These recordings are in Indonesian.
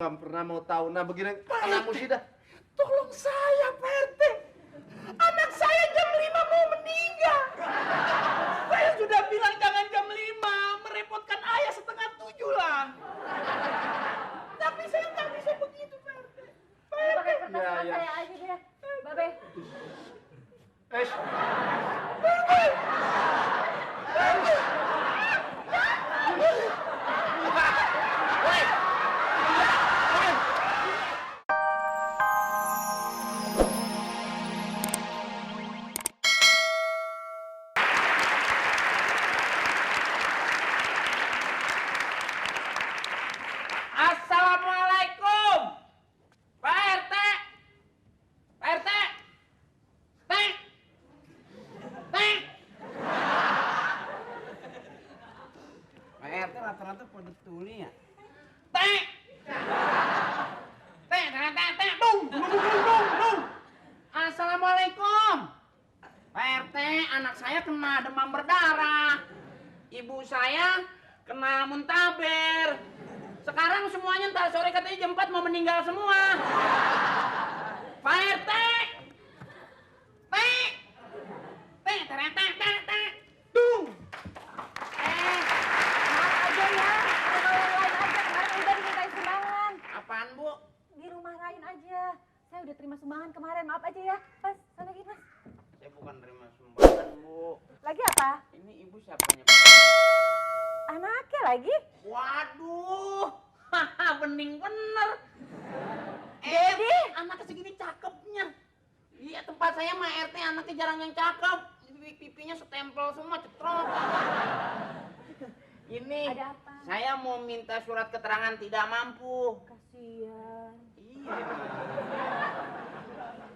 Imam pernah mau tahu. Nah begini, anak musida. Tolong saya, Pak RT. Anak saya jam 5 mau meninggal. Saya sudah bilang jangan jam 5, merepotkan ayah 6:30 lah. Tapi saya nggak bisa begitu, Pak RT. Pak RT. Pakai kertas Ya, surat ya. saya aja deh. Babe. Assalamualaikum, Pak RT. Pak RT. Teng. Teng. Pak RT rata-rata pada tuli ya? Teng. Teng, teng, teng, teng. Dung, dung, dung, dung, dung. Assalamualaikum. Pak RT, anak saya kena demam berdarah. Ibu saya kena muntaber. Sekarang semuanya ntar sore katanya jam 4 mau meninggal semua. Pak RT. Teng. Teng, teng, teng, teng, teng. Dung. Maaf aja ya. Kalau yang lain aja kemarin udah dimintain sumbangan. Apaan, Bu? Di rumah lain aja. Saya udah terima sumbangan kemarin. Maaf aja ya. Pas, sana lagi Mas. Saya bukan terima sumbangan, Bu. Lagi apa? Ini ibu siapanya? Anaknya lagi? Waduh, haha, bening bener. Dedi? Anaknya segini cakepnya. Iya, tempat saya mah RT anaknya jarang yang cakep. Pipinya setempel semua, cetrok. Ini, Ada apa? saya mau minta surat keterangan tidak mampu. Kasian. Iya.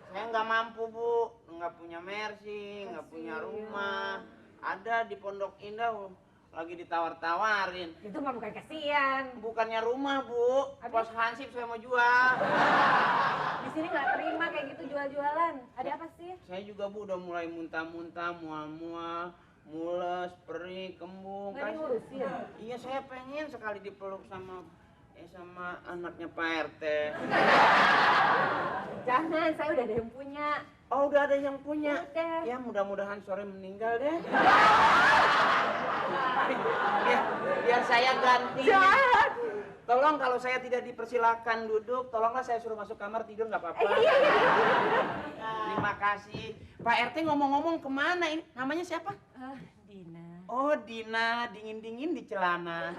Saya nggak mampu, Bu. Nggak punya mercy, nggak punya rumah. Ada di Pondok Indah, lagi ditawar-tawarin. Itu mah bukan kasian. Bukannya rumah, Bu. Habis? Pos hansip saya mau jual. Di sini nggak terima kayak gitu jual-jualan. Ada apa sih? Saya juga, Bu, udah mulai muntah-muntah, mual-mual, mules, perih, kembung. Nggak diurusin. Iya, saya pengen sekali dipeluk sama anaknya Pak RT. Jangan, saya udah ada yang punya. Oh, udah ada yang punya. Udah. Ya, mudah-mudahan sore meninggal deh. Biar saya ganti. Jangan. Tolong kalau saya tidak dipersilakan duduk, tolonglah saya suruh masuk kamar tidur, nggak apa-apa. Iya. Terima kasih. Pak RT ngomong-ngomong kemana ini? Namanya siapa? Dina. Oh, Dina, dingin-dingin di celana.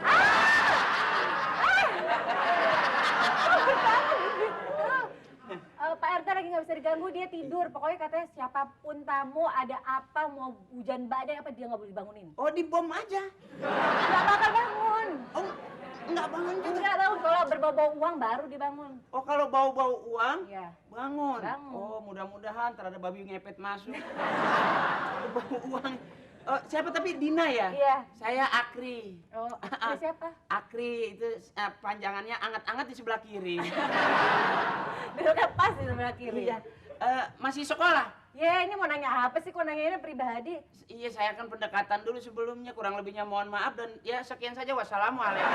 Pak RT lagi nggak bisa diganggu, dia tidur. Pokoknya katanya siapapun tamu, ada apa, mau hujan badai apa, dia nggak boleh dibangunin. Oh, dibom aja. Nggak bakal bangun. Oh, nggak bangun juga. Nggak bangun, kalau berbau-bau uang baru dibangun. Oh, kalau bau-bau uang, Iya. bangun. Bangun. Oh, mudah-mudahan terhadap babi ngepet masuk. Bau uang. Oh, siapa tapi Dina ya? Iya. Saya Akri. Oh, ini siapa? Akri itu panjangannya anget-anget di sebelah kiri. Duduknya pas di sebelah kiri. Iya. Masih sekolah? Ya, ini mau nanya apa sih? Kok nanya ini pribadi? Iya, saya kan pendekatan dulu sebelumnya, kurang lebihnya mohon maaf dan ya sekian saja. Wassalamualaikum.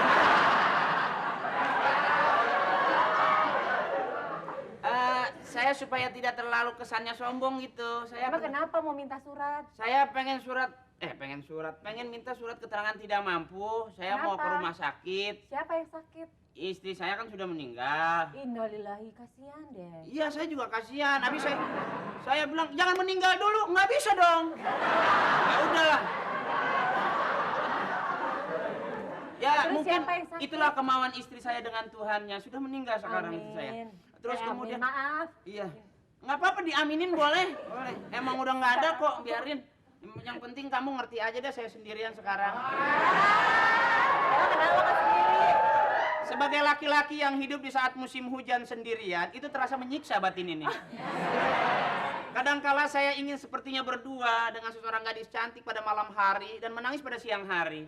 Saya supaya tidak terlalu kesannya sombong gitu. Emang kenapa mau minta surat? Saya pengen minta surat keterangan tidak mampu. Saya mau ke Kenapa? rumah sakit. Siapa yang sakit? Istri saya kan sudah meninggal. Innalillahi, kasihan deh. Iya, saya juga kasihan. Habis saya bilang jangan meninggal dulu, nggak bisa dong. Ya udahlah. Ya Terus mungkin siapa yang sakit? itulah kemauan istri saya dengan Tuhannya. Sudah meninggal sekarang istri saya. Amin. Terus Amin, kemudian maaf. iya. Nggak apa-apa diaminin boleh. Boleh. Emang udah nggak ada kok, biarin. Yang penting kamu ngerti aja deh saya sendirian sekarang. Emang kenapa nggak sendiri? Sebagai laki-laki yang hidup di saat musim hujan sendirian, itu terasa menyiksa batin ini. Kadangkala saya ingin sepertinya berdua dengan seseorang gadis cantik pada malam hari dan menangis pada siang hari.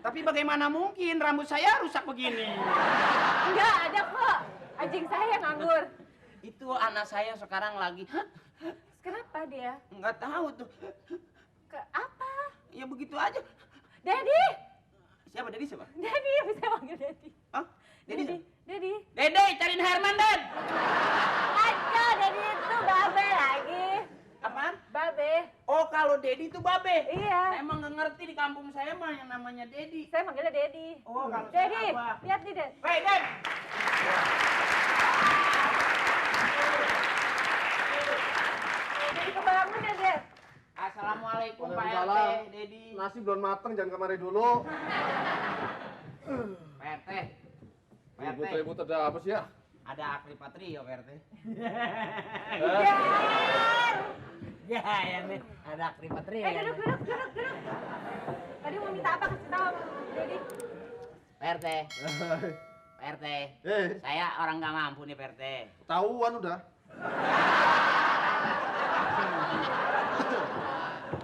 Tapi bagaimana mungkin rambut saya rusak begini? Enggak, ada kok. Anjing saya nganggur. Itu anak saya sekarang lagi. Kenapa dia? Nggak tahu tuh. Ke apa? Ya begitu aja. Daddy! Siapa? Jadi siapa? Daddy, bisa panggil Daddy. Hah? Dedi. Dede, cariin Herman, Den. Aja, Dedi itu babe lagi. Apaan? Babe. Oh, kalau Dedi itu babe. Iya. Emang nggak ngerti di kampung saya mah yang namanya Dedi. Saya manggilnya Dedi. Oh, kalau Dedi, saya apa? lihat nih, Den. Hei, Den. Dedi kebangun ya, Den. Assalamualaikum Pak RT, Waalaikumsalam. Dedi. Nasi belum mateng, jangan kemari dulu. Pak RT. Pak RT. Ribut-ribut ada apa sih ya? Ada Akri Patrio, Pak RT. Ya. Ya nih, ada Akri Patria. Duduk. Tadi mau minta apa, kasih tahu Dedi. Pak RT. Pak RT. Eh, Saya orang nggak mampu nih, Pak RT. tahuan udah.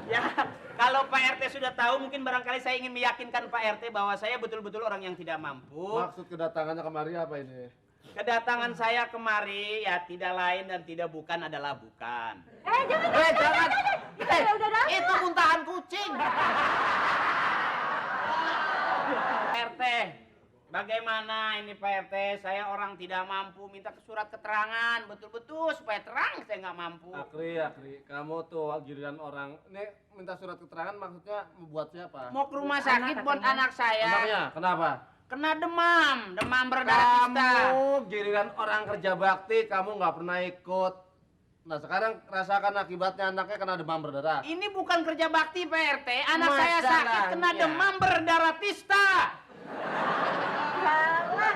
Ya, kalau Pak RT sudah tahu, mungkin barangkali saya ingin meyakinkan Pak RT bahwa saya betul-betul orang yang tidak mampu. Maksud kedatangannya kemari apa ini? Kedatangan saya kemari ya tidak lain dan tidak bukan adalah bukan. Jangan. Kita udah dapat. Itu muntahan kucing. Pak RT, bagaimana ini Pak RT? Saya orang tidak mampu, minta surat keterangan betul-betul supaya terang saya nggak mampu. Akri, kamu tuh giliran orang. Ini minta surat keterangan maksudnya membuat siapa? Mau ke rumah sakit buat anak saya. Anaknya, kenapa? Kena demam berdarah tista. Kamu giliran orang kerja bakti, kamu nggak pernah ikut. Nah sekarang rasakan akibatnya anaknya kena demam berdarah. Ini bukan kerja bakti Pak RT, anak saya sakit Masalahnya. kena demam berdarah tista. Salah.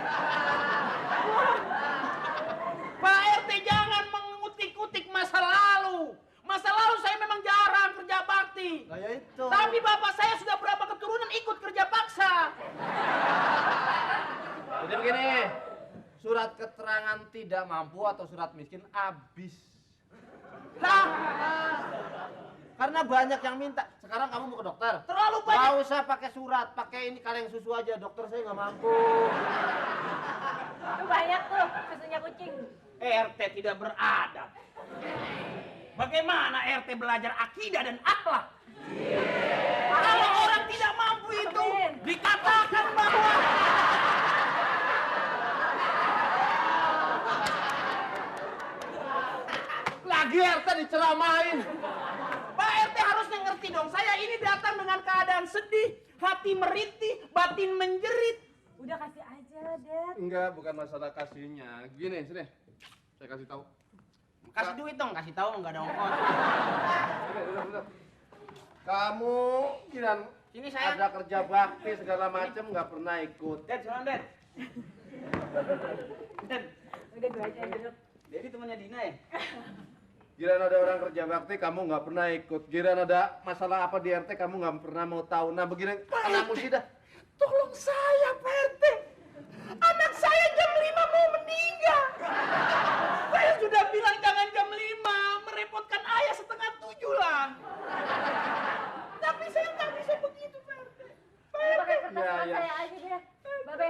Pak RT jangan mengutik-utik masa lalu. Masa lalu saya memang jarang kerja bakti. Nah ya itu. Tapi bapak saya sudah berapa keturunan ikut kerja paksa. Jadi begini, surat keterangan tidak mampu atau surat miskin habis. Lah, Karena banyak yang minta. Sekarang kamu mau ke dokter. terlalu Gak banyak. usah pakai surat, pakai ini kaleng susu aja. Dokter saya nggak mampu. Itu banyak tuh susunya kucing. RT tidak beradab. Bagaimana RT belajar akidah dan akhlak? Kalau orang tidak mampu itu Amin. dikatakan bahwa Lagi RT diceramain. Pak RT harusnya ngerti dong. Saya ini datang dengan keadaan sedih, hati merintih, batin menjerit. Udah kasih aja, Den. Enggak, bukan masalah kasihnya. Gini, sini. Saya kasih tahu. Kasih duit dong, kasih tahu nggak ada ongkos. Udah. Kamu kiran Sini saya. ada kerja bakti segala macam nggak pernah ikut. Den, salam Den. Den, Udah gue aja yang duduk. Dedi temannya Dina ya? Giliran ada orang kerja bakti kamu nggak pernah ikut. Giliran ada masalah apa di RT kamu nggak pernah mau tahu. Nah begini, anakmu sih dah. Tolong saya Pak RT. Anak saya jam 5 mau meninggal. Saya sudah bilang jangan jam 5, merepotkan ayah 6:30 lah. Tapi saya nggak bisa begitu Pak RT. Pak RT. Pakai kertas Ya, sama ya. saya aja deh. Babe.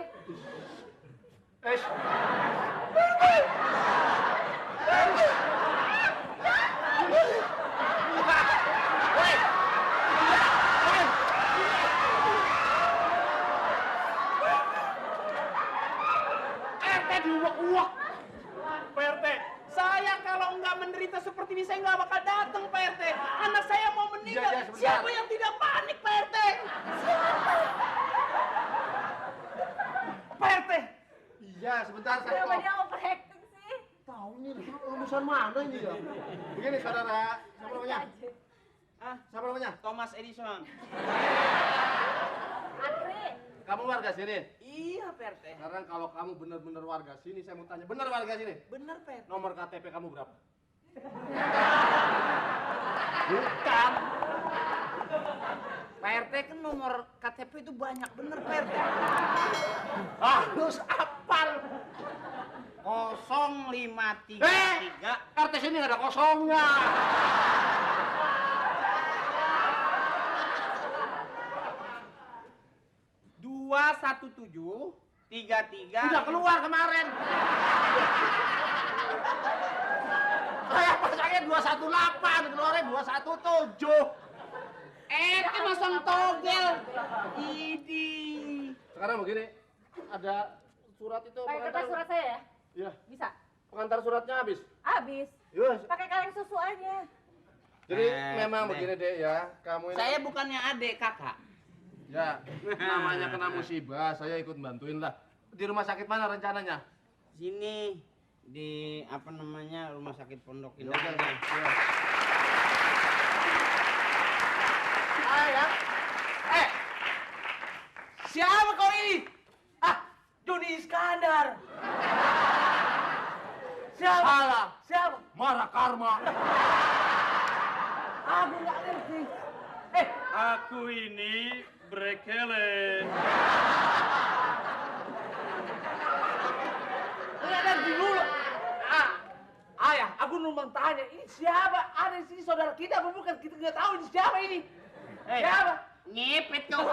RT diuak-uak. Pak RT, saya kalau nggak menderita seperti ini saya nggak bakal datang Pak RT. Anak saya mau meninggal. Ya, sebentar. Siapa yang tidak panik Pak RT? Siapa? Pak RT, Iya, sebentar saya Kenapa kok. dia overacting sih? Tahu nih, lulusan mana ini ya? Begini saudara, siapa namanya? ah, Siapa namanya? Thomas Edison. Akri. Kamu warga sini? Iya Pak RT. Sekarang kalau kamu benar-benar warga sini, saya mau tanya, benar warga sini? Bener Pak RT. Nomor KTP kamu berapa? Bukan. Pak RT kan nomor KTP itu banyak bener Pak RT. Harus apal. 0533. RT sini nggak ada kosongnya. Dua 1733. Udah keluar kemarin. Saya pasangnya 218, keluarnya 217. Itu masang togel. Idi. Sekarang begini, ada surat itu. Pakai kertas surat saya ya? Iya. Bisa? Pengantar suratnya habis. Habis. Yes. Pakai kaleng susu aja. Jadi memang Dek. begini deh ya, kamu ini. Saya bukannya adik kakak. Ya, namanya kena musibah, saya ikut bantuin lah. Di rumah sakit mana rencananya? Sini di apa namanya rumah sakit Pondok Ya Indah. udah, aja. ya. Ya. Siapa kau ini? Joni Iskandar. Siapa? Salah, Siapa? marah karma. Aku nggak ngerti. Aku ini Brekele. Nggak ngerti dulu. Ayah, aku numpang tanya, ini siapa? Ada di sini saudara kita apa bukan? Kita nggak tahu ini siapa ini. Siapa? Ngepet kau.